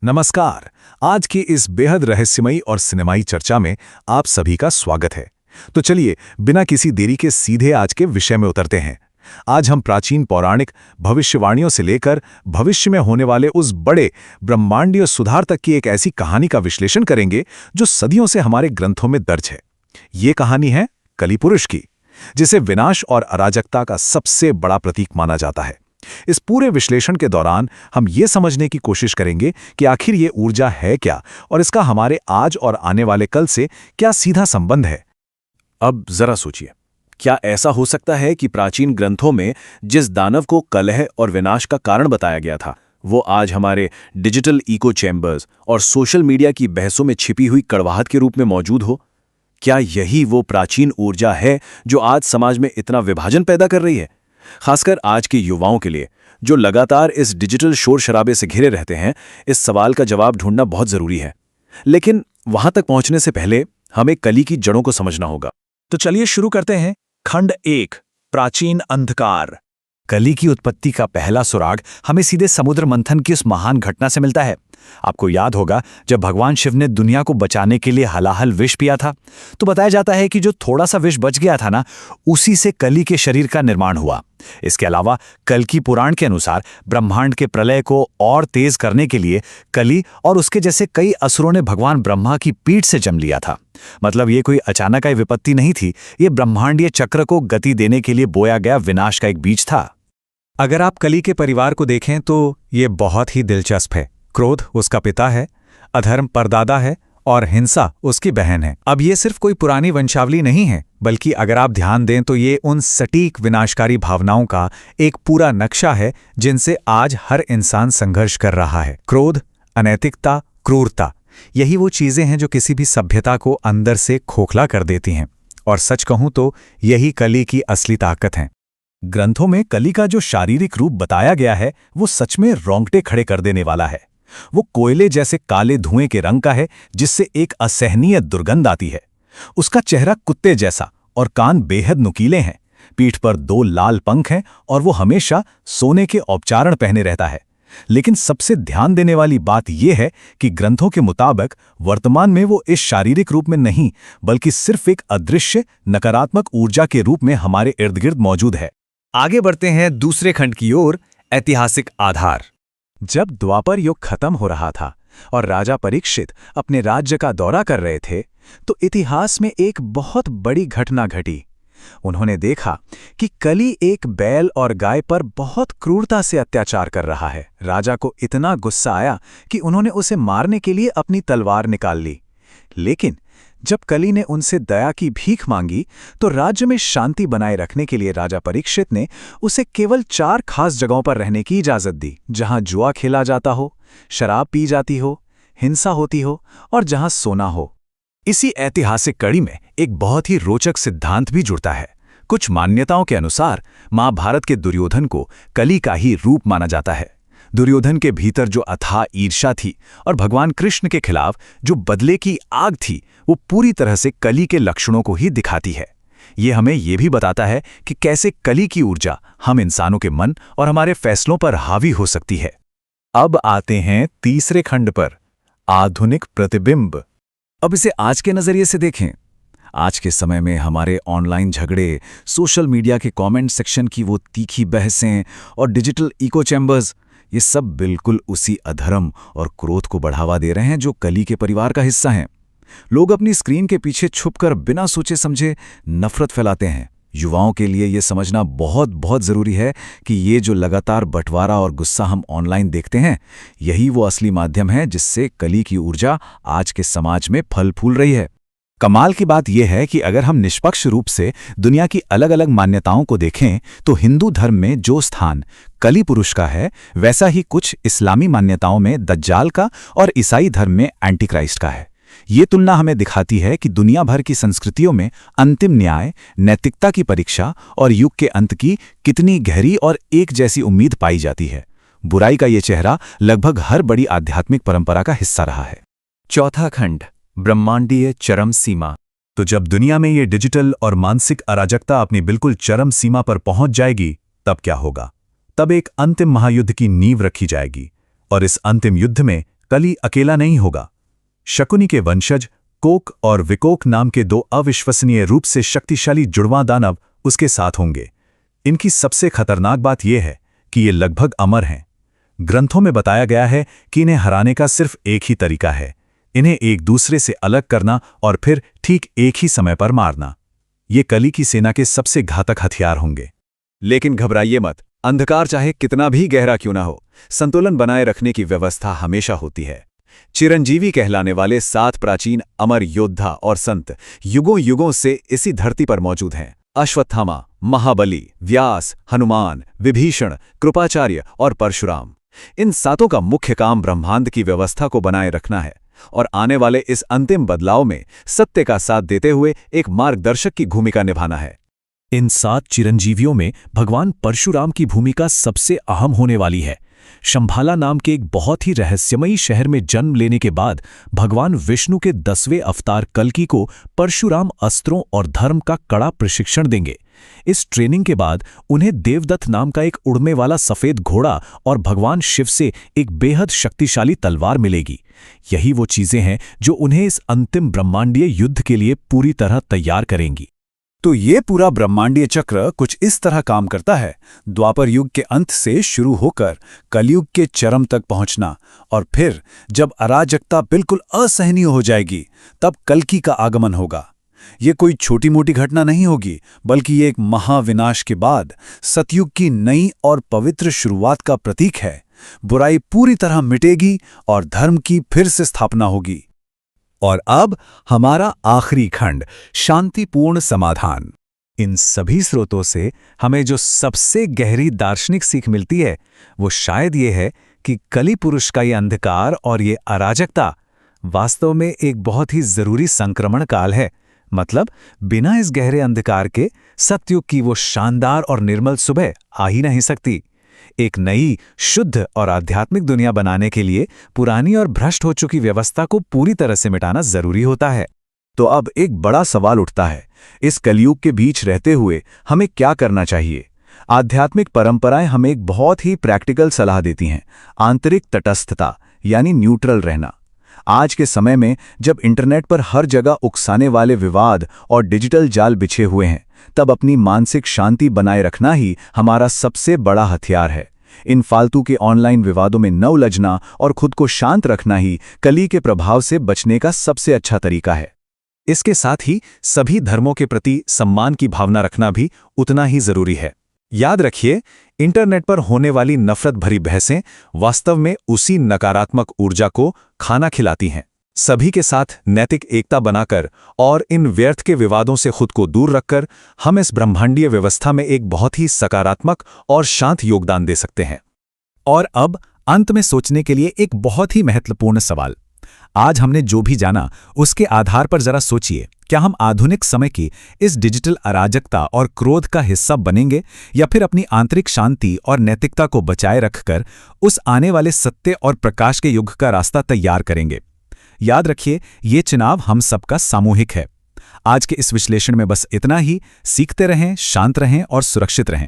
नमस्कार। आज की इस बेहद रहस्यमयी और सिनेमाई चर्चा में आप सभी का स्वागत है। तो चलिए बिना किसी देरी के सीधे आज के विषय में उतरते हैं। आज हम प्राचीन पौराणिक भविष्यवाणियों से लेकर भविष्य में होने वाले उस बड़े ब्रह्मांडीय सुधार तक की एक ऐसी कहानी का विश्लेषण करेंगे जो सदियों से हमारे ग्रंथों में दर्ज है। ये कहानी है कलिपुरुष की, जिसे विनाश और अराजकता का सबसे बड़ा प्रतीक माना जाता है। इस पूरे विश्लेषण के दौरान हम ये समझने की कोशिश करेंगे कि आखिर ये ऊर्जा है क्या और इसका हमारे आज और आने वाले कल से क्या सीधा संबंध है। अब जरा सोचिए, क्या ऐसा हो सकता है कि प्राचीन ग्रंथों में जिस दानव को कलह और विनाश का कारण बताया गया था, वो आज हमारे डिजिटल इको चैम्बर्स और सोशल मीडिया की बहसों में छिपी हुई कड़वाहट के रूप में मौजूद हो? क्या यही वो प्राचीन ऊर्जा है जो आज समाज में इतना विभाजन पैदा कर रही है? खासकर आज के युवाओं के लिए, जो लगातार इस डिजिटल शोर शराबे से घिरे रहते हैं, इस सवाल का जवाब ढूंढना बहुत जरूरी है। लेकिन वहां तक पहुंचने से पहले हमें कली की जड़ों को समझना होगा। तो चलिए शुरू करते हैं। खंड 1, प्राचीन अंधकार। कली की उत्पत्ति का पहला सुराग हमें सीधे समुद्र मंथन की उस महान घटना से मिलता है। आपको याद होगा, जब भगवान शिव ने दुनिया को बचाने के लिए हलाहल विष पिया था, तो बताया जाता है कि जो थोड़ा सा विष बच गया था ना, उसी से कली के शरीर का निर्माण हुआ। इसके अलावा कल्कि पुराण के अनुसार ब्रह्मांड के प्रलय को और तेज करने के लिए कली और उसके जैसे कई असुरों ने भगवान ब्रह्मा की पीठ से जन्म लिया था। मतलब ये कोई अचानक आई विपत्ति नहीं थी, ये ब्रह्मांडीय चक्र को गति देने के लिए बोया गया विनाश का एक बीज था। अगर आप कली के परिवार को देखें तो ये बहुत ही दिलचस्प है। क्रोध उसका पिता है, अधर्म परदादा है और हिंसा उसकी बहन है। अब ये सिर्फ कोई पुरानी वंशावली नहीं है, बल्कि अगर आप ध्यान दें तो ये उन सटीक विनाशकारी भावनाओं का एक पूरा नक्शा है जिनसे आज हर इंसान संघर्ष कर रहा है। क्रोध, अनैतिकता, क्रूरता, यही वो चीजें हैं जो किसी भी सभ्यता को अंदर से खोखला कर देती हैं। और सच कहूं तो यही कली की असली ताकत है। ग्रंथों में कली का जो शारीरिक रूप बताया गया है वो सच में रोंगटे खड़े कर देने वाला है। वो कोयले जैसे काले धुएं के रंग का है, जिससे एक असहनीय दुर्गंध आती है। उसका चेहरा कुत्ते जैसा और कान बेहद नुकीले हैं। पीठ पर 2 लाल पंख हैं और वो हमेशा सोने के औपचारण पहने रहता है। लेकिन सबसे ध्यान देने वाली बात यह है कि ग्रंथों के मुताबिक वर्तमान में वो इस शारीरिक रूप में नहीं, बल्कि सिर्फ एक अदृश्य नकारात्मक ऊर्जा के रूप में हमारे इर्द गिर्द मौजूद है। आगे बढ़ते हैं दूसरे खंड की ओर, ऐतिहासिक आधार। जब द्वापर युग खत्म हो रहा था और राजा परीक्षित अपने राज्य का दौरा कर रहे थे, तो इतिहास में एक बहुत बड़ी घटना घटी। उन्होंने देखा कि कली एक बैल और गाय पर बहुत क्रूरता से अत्याचार कर रहा है। राजा को इतना गुस्सा आया कि उन्होंने उसे मारने के लिए अपनी तलवार निकाल ली। लेकिन जब कली ने उनसे दया की भीख मांगी, तो राज्य में शांति बनाए रखने के लिए राजा परीक्षित ने उसे केवल 4 खास जगहों पर रहने की इजाजत दी, जहां जुआ खेला जाता हो, शराब पी जाती हो, हिंसा होती हो और जहां सोना हो। इसी ऐतिहासिक कड़ी में एक बहुत ही रोचक सिद्धांत भी जुड़ता है। कुछ मान्यताओं के अनुसार महाभारत के दुर्योधन को कली का ही रूप माना जाता है। दुर्योधन के भीतर जो अथाह ईर्ष्या थी और भगवान कृष्ण के खिलाफ जो बदले की आग थी, वो पूरी तरह से कली के लक्षणों को ही दिखाती है। ये हमें ये भी बताता है कि कैसे कली की ऊर्जा हम इंसानों के मन और हमारे फैसलों पर हावी हो सकती है। अब आते हैं तीसरे खंड पर, आधुनिक प्रतिबिंब। अब इसे आज के नजरिए से देखें। आज के समय में हमारे ऑनलाइन झगड़े, सोशल मीडिया के कमेंट सेक्शन की वो तीखी बहसें और डिजिटल इको चैम्बर्स, ये सब बिल्कुल उसी अधर्म और क्रोध को बढ़ावा दे रहे हैं जो कली के परिवार का हिस्सा हैं। लोग अपनी स्क्रीन के पीछे छुपकर बिना सोचे समझे नफरत फैलाते हैं। युवाओं के लिए ये समझना बहुत बहुत ज़रूरी है कि ये जो लगातार बंटवारा और गुस्सा हम ऑनलाइन देखते हैं, यही वो असली माध्यम है जिससे कली की ऊर्जा आज के समाज में फल फूल रही है। कमाल की बात यह है कि अगर हम निष्पक्ष रूप से दुनिया की अलग अलग मान्यताओं को देखें, तो हिंदू धर्म में जो स्थान कली पुरुष का है, वैसा ही कुछ इस्लामी मान्यताओं में दज्जाल का और ईसाई धर्म में एंटीक्राइस्ट का है। ये तुलना हमें दिखाती है कि दुनिया भर की संस्कृतियों में अंतिम न्याय, नैतिकता की परीक्षा और युग के अंत की कितनी गहरी और एक जैसी उम्मीद पाई जाती है। बुराई का ये चेहरा लगभग हर बड़ी आध्यात्मिक परंपरा का हिस्सा रहा है। चौथा खंड, ब्रह्मांडीय चरम सीमा। तो जब दुनिया में ये डिजिटल और मानसिक अराजकता अपनी बिल्कुल चरम सीमा पर पहुंच जाएगी, तब क्या होगा? तब एक अंतिम महायुद्ध की नींव रखी जाएगी और इस अंतिम युद्ध में कली अकेला नहीं होगा। शकुनी के वंशज कोक और विकोक नाम के दो अविश्वसनीय रूप से शक्तिशाली जुड़वां दानव उसके साथ होंगे। इनकी सबसे खतरनाक बात यह है कि ये लगभग अमर हैं। ग्रंथों में बताया गया है कि इन्हें हराने का सिर्फ एक ही तरीका है, इन्हें एक दूसरे से अलग करना और फिर ठीक एक ही समय पर मारना। ये कली की सेना के सबसे घातक हथियार होंगे। लेकिन घबराइए मत, अंधकार चाहे कितना भी गहरा क्यों ना हो, संतुलन बनाए रखने की व्यवस्था हमेशा होती है। चिरंजीवी कहलाने वाले 7 प्राचीन अमर योद्धा और संत युगों युगों से इसी धरती पर मौजूद हैं। अश्वत्थामा, महाबली, व्यास, हनुमान, विभीषण, कृपाचार्य और परशुराम। इन 7 का मुख्य काम ब्रह्मांड की व्यवस्था को बनाए रखना है और आने वाले इस अंतिम बदलाव में सत्य का साथ देते हुए एक मार्गदर्शक की भूमिका निभाना है। इन 7 चिरंजीवियों में भगवान परशुराम की भूमिका सबसे अहम होने वाली है। शंभाला नाम के एक बहुत ही रहस्यमयी शहर में जन्म लेने के बाद भगवान विष्णु के 10वें अवतार कल्कि को परशुराम अस्त्रों और धर्म का कड़ा प्रशिक्षण देंगे। इस ट्रेनिंग के बाद उन्हें देवदत्त नाम का एक उड़ने वाला सफेद घोड़ा और भगवान शिव से एक बेहद शक्तिशाली तलवार मिलेगी। यही वो चीजें हैं जो उन्हें इस अंतिम ब्रह्मांडीय युद्ध के लिए पूरी तरह तैयार करेंगी। तो ये पूरा ब्रह्मांडीय चक्र कुछ इस तरह काम करता है। द्वापर युग के अंत से शुरू होकर कलयुग के चरम तक पहुंचना, और फिर जब अराजकता बिल्कुल असहनीय हो जाएगी तब कल्कि का आगमन होगा। ये कोई छोटी मोटी घटना नहीं होगी, बल्कि ये एक महाविनाश के बाद सतयुग की नई और पवित्र शुरुआत का प्रतीक है। बुराई पूरी तरह मिटेगी और धर्म की फिर से स्थापना होगी। और अब हमारा आखिरी खंड, शांतिपूर्ण समाधान। इन सभी स्रोतों से हमें जो सबसे गहरी दार्शनिक सीख मिलती है वो शायद ये है कि कली पुरुष का ये अंधकार और ये अराजकता वास्तव में एक बहुत ही जरूरी संक्रमण काल है। मतलब बिना इस गहरे अंधकार के सतयुग की वो शानदार और निर्मल सुबह आ ही नहीं सकती। एक नई, शुद्ध और आध्यात्मिक दुनिया बनाने के लिए पुरानी और भ्रष्ट हो चुकी व्यवस्था को पूरी तरह से मिटाना जरूरी होता है। तो अब एक बड़ा सवाल उठता है, इस कलयुग के बीच रहते हुए हमें क्या करना चाहिए? आध्यात्मिक परंपराएं हमें एक बहुत ही प्रैक्टिकल सलाह देती हैं, आंतरिक तटस्थता यानी न्यूट्रल रहना। आज के समय में जब इंटरनेट पर हर जगह उकसाने वाले विवाद और डिजिटल जाल बिछे हुए हैं, तब अपनी मानसिक शांति बनाए रखना ही हमारा सबसे बड़ा हथियार है। इन फालतू के ऑनलाइन विवादों में न उलझना और खुद को शांत रखना ही कली के प्रभाव से बचने का सबसे अच्छा तरीका है। इसके साथ ही सभी धर्मों के प्रति सम्मान की भावना रखना भी उतना ही जरूरी है। याद रखिए, इंटरनेट पर होने वाली नफरत भरी बहसें वास्तव में उसी नकारात्मक ऊर्जा को खाना खिलाती हैं। सभी के साथ नैतिक एकता बनाकर और इन व्यर्थ के विवादों से खुद को दूर रखकर हम इस ब्रह्मांडीय व्यवस्था में एक बहुत ही सकारात्मक और शांत योगदान दे सकते हैं। और अब अंत में सोचने के लिए एक बहुत ही महत्वपूर्ण सवाल। आज हमने जो भी जाना उसके आधार पर जरा सोचिए, क्या हम आधुनिक समय की इस डिजिटल अराजकता और क्रोध का हिस्सा बनेंगे या फिर अपनी आंतरिक शांति और नैतिकता को बचाए रखकर उस आने वाले सत्य और प्रकाश के युग का रास्ता तैयार करेंगे? याद रखिए, ये चुनाव हम सबका सामूहिक है। आज के इस विश्लेषण में बस इतना ही। सीखते रहें, शांत रहें और सुरक्षित रहें।